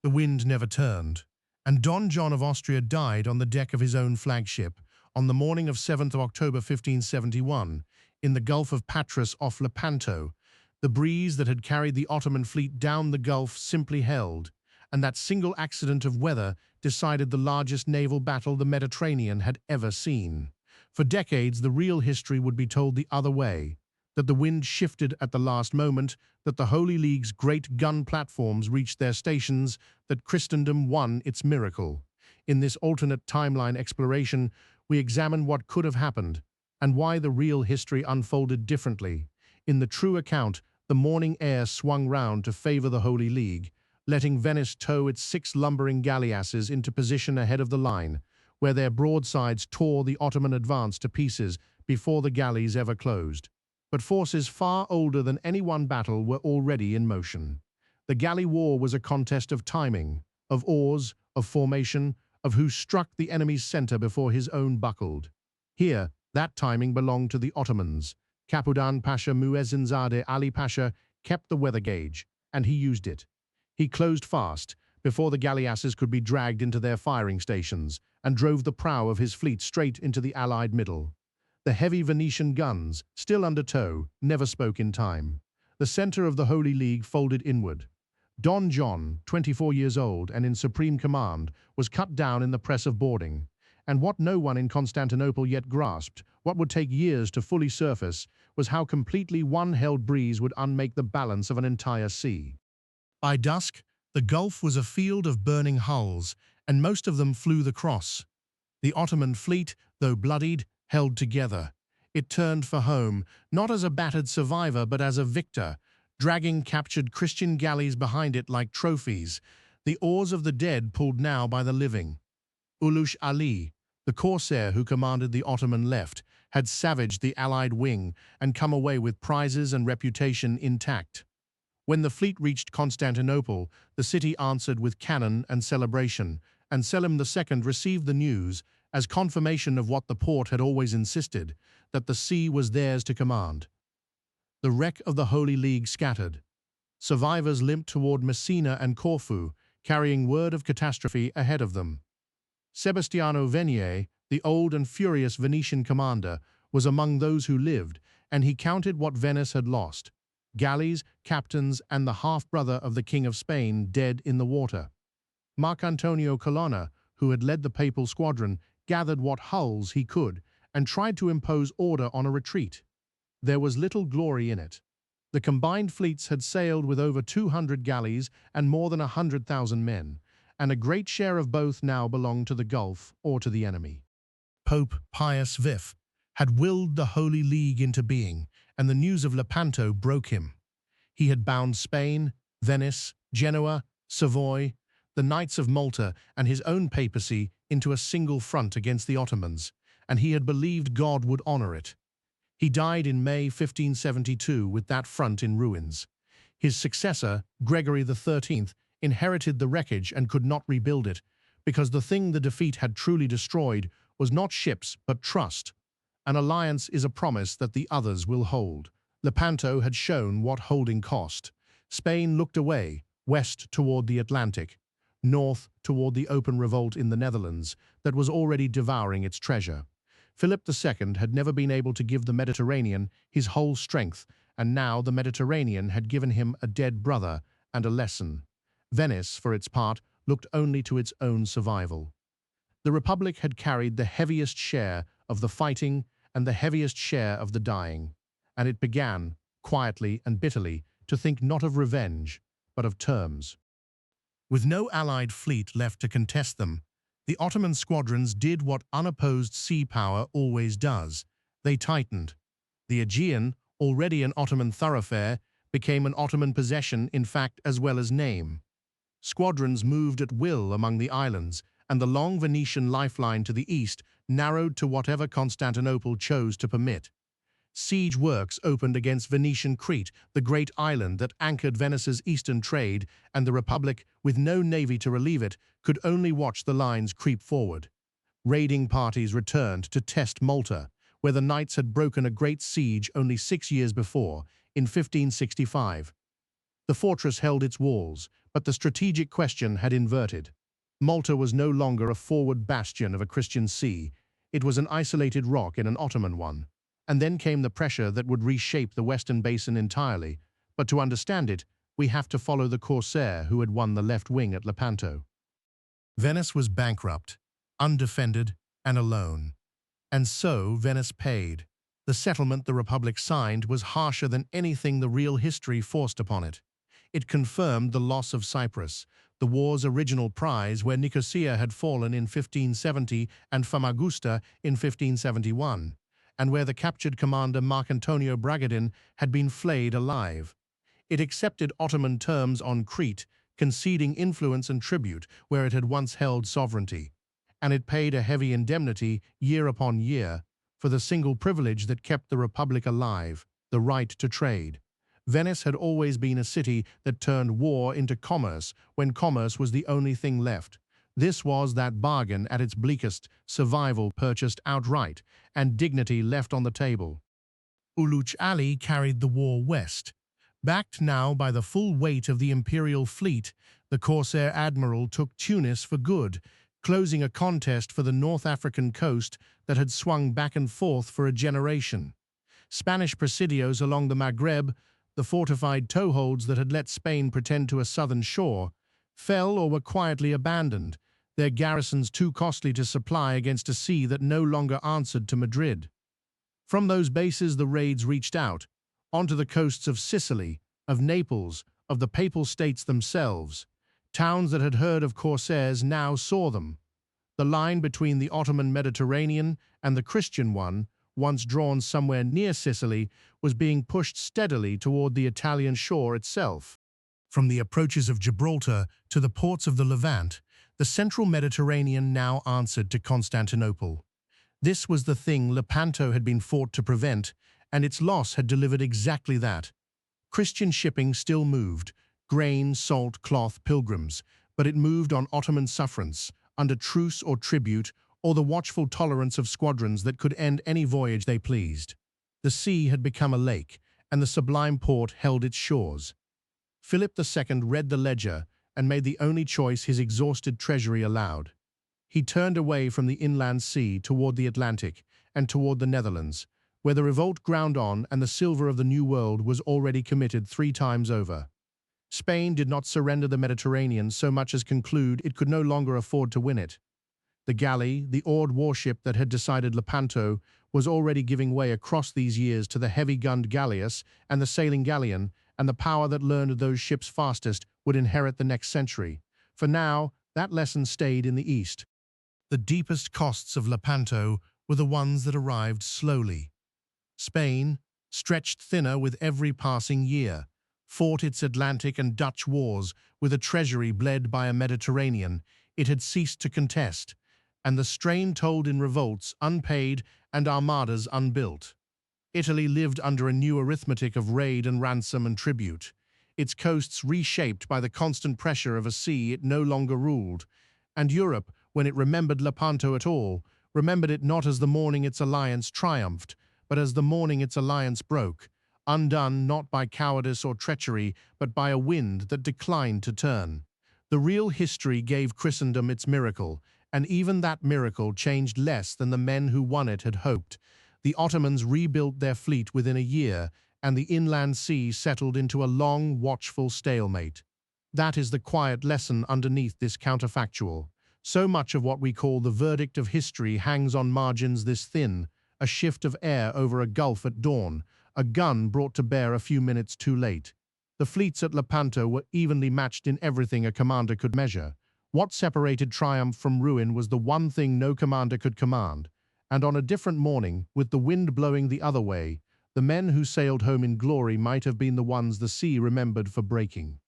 The wind never turned, and Don John of Austria died on the deck of his own flagship on the morning of 7th of October 1571 in the Gulf of Patras off Lepanto. The breeze that had carried the Ottoman fleet down the Gulf simply held, and that single accident of weather decided the largest naval battle the Mediterranean had ever seen. For decades, the real history would be told the other way, that the wind shifted at the last moment, that the Holy League's great gun platforms reached their stations, that Christendom won its miracle. In this alternate timeline exploration, we examine what could have happened and why the real history unfolded differently. In the true account, the morning air swung round to favor the Holy League, letting Venice tow its 6 lumbering galleasses into position ahead of the line, where their broadsides tore the Ottoman advance to pieces before the galleys ever closed. But forces far older than any one battle were already in motion. The galley war was a contest of timing, of oars, of formation, of who struck the enemy's center before his own buckled. Here, that timing belonged to the Ottomans. Capudan Pasha Muezzinzadeh Ali Pasha kept the weather gauge, and he used it. He closed fast, before the galleasses could be dragged into their firing stations, and drove the prow of his fleet straight into the Allied middle. The heavy Venetian guns, still under tow, never spoke in time. The center of the Holy League folded inward. Don John, 24 years old and in supreme command, was cut down in the press of boarding. And what no one in Constantinople yet grasped, what would take years to fully surface, was how completely one held breeze would unmake the balance of an entire sea. By dusk, the Gulf was a field of burning hulls, and most of them flew the cross. The Ottoman fleet, though bloodied, held together. It turned for home, not as a battered survivor but as a victor, dragging captured Christian galleys behind it like trophies, the oars of the dead pulled now by the living. Ulush Ali, the corsair who commanded the Ottoman left, had savaged the Allied wing and come away with prizes and reputation intact. When the fleet reached Constantinople, the city answered with cannon and celebration, and Selim II received the news, as confirmation of what the Porte had always insisted, that the sea was theirs to command. The wreck of the Holy League scattered. Survivors limped toward Messina and Corfu, carrying word of catastrophe ahead of them. Sebastiano Venier, the old and furious Venetian commander, was among those who lived, and he counted what Venice had lost: galleys, captains, and the half-brother of the King of Spain dead in the water. Marcantonio Colonna, who had led the papal squadron, gathered what hulls he could and tried to impose order on a retreat. There was little glory in it. The combined fleets had sailed with over 200 galleys and more than 100,000 men, and a great share of both now belonged to the Gulf or to the enemy. Pope Pius V had willed the Holy League into being, and the news of Lepanto broke him. He had bound Spain, Venice, Genoa, Savoy, the Knights of Malta, and his own papacy into a single front against the Ottomans, and he had believed God would honor it. He died in May 1572 with that front in ruins. His successor, Gregory XIII, inherited the wreckage and could not rebuild it, because the thing the defeat had truly destroyed was not ships but trust. An alliance is a promise that the others will hold. Lepanto had shown what holding cost. Spain looked away, west toward the Atlantic, north toward the open revolt in the Netherlands that was already devouring its treasure. Philip II had never been able to give the Mediterranean his whole strength, and now the Mediterranean had given him a dead brother and a lesson. Venice, for its part, looked only to its own survival. The Republic had carried the heaviest share of the fighting and the heaviest share of the dying, and it began, quietly and bitterly, to think not of revenge, but of terms. With no Allied fleet left to contest them, the Ottoman squadrons did what unopposed sea power always does. They tightened. The Aegean, already an Ottoman thoroughfare, became an Ottoman possession in fact as well as name. Squadrons moved at will among the islands, and the long Venetian lifeline to the east narrowed to whatever Constantinople chose to permit. Siege works opened against Venetian Crete, the great island that anchored Venice's eastern trade, and the Republic, with no navy to relieve it, could only watch the lines creep forward. Raiding parties returned to test Malta, where the Knights had broken a great siege only 6 years before, in 1565. The fortress held its walls, But the strategic question had inverted. Malta was no longer a forward bastion of a Christian sea. It was an isolated rock in an Ottoman one. And then came the pressure that would reshape the Western Basin entirely. But to understand it, we have to follow the corsair who had won the left wing at Lepanto. Venice was bankrupt, undefended, and alone. And so Venice paid. The settlement the Republic signed was harsher than anything the real history forced upon it. It confirmed the loss of Cyprus, the war's original prize, where Nicosia had fallen in 1570 and Famagusta in 1571, and where the captured commander Marcantonio Bragadin had been flayed alive. It accepted Ottoman terms on Crete, conceding influence and tribute where it had once held sovereignty, and it paid a heavy indemnity year upon year for the single privilege that kept the Republic alive, the right to trade. Venice had always been a city that turned war into commerce when commerce was the only thing left. This was that bargain at its bleakest, survival purchased outright, and dignity left on the table. Uluç Ali carried the war west. Backed now by the full weight of the imperial fleet, the corsair admiral took Tunis for good, closing a contest for the North African coast that had swung back and forth for a generation. Spanish presidios along the Maghreb, the fortified toeholds that had let Spain pretend to a southern shore, fell or were quietly abandoned, their garrisons too costly to supply against a sea that no longer answered to Madrid. From those bases the raids reached out, onto the coasts of Sicily, of Naples, of the Papal States themselves. Towns that had heard of corsairs now saw them. The line between the Ottoman Mediterranean and the Christian one, once drawn somewhere near Sicily, was being pushed steadily toward the Italian shore itself. From the approaches of Gibraltar to the ports of the Levant, the central Mediterranean now answered to Constantinople. This was the thing Lepanto had been fought to prevent, and its loss had delivered exactly that. Christian shipping still moved, grain, salt, cloth, pilgrims, but it moved on Ottoman sufferance, under truce or tribute, or the watchful tolerance of squadrons that could end any voyage they pleased. The sea had become a lake, and the Sublime Porte held its shores. Philip II read the ledger and made the only choice his exhausted treasury allowed. He turned away from the inland sea toward the Atlantic and toward the Netherlands, where the revolt ground on and the silver of the New World was already committed 3 times over. Spain did not surrender the Mediterranean so much as conclude it could no longer afford to win it. The galley, the oared warship that had decided Lepanto, was already giving way across these years to the heavy-gunned galleass and the sailing galleon, and the power that learned those ships fastest would inherit the next century. For now, that lesson stayed in the east. The deepest costs of Lepanto were the ones that arrived slowly. Spain, stretched thinner with every passing year, fought its Atlantic and Dutch wars with a treasury bled by a Mediterranean it had ceased to contest, and the strain told in revolts unpaid and armadas unbuilt. Italy lived under a new arithmetic of raid and ransom and tribute, its coasts reshaped by the constant pressure of a sea it no longer ruled, and Europe, when it remembered Lepanto at all, remembered it not as the morning its alliance triumphed, but as the morning its alliance broke, undone not by cowardice or treachery, but by a wind that declined to turn. The real history gave Christendom its miracle, and even that miracle changed less than the men who won it had hoped. The Ottomans rebuilt their fleet within a year, and the inland sea settled into a long, watchful stalemate. That is the quiet lesson underneath this counterfactual. So much of what we call the verdict of history hangs on margins this thin, a shift of air over a gulf at dawn, a gun brought to bear a few minutes too late. The fleets at Lepanto were evenly matched in everything a commander could measure. What separated triumph from ruin was the one thing no commander could command, and on a different morning, with the wind blowing the other way, the men who sailed home in glory might have been the ones the sea remembered for breaking.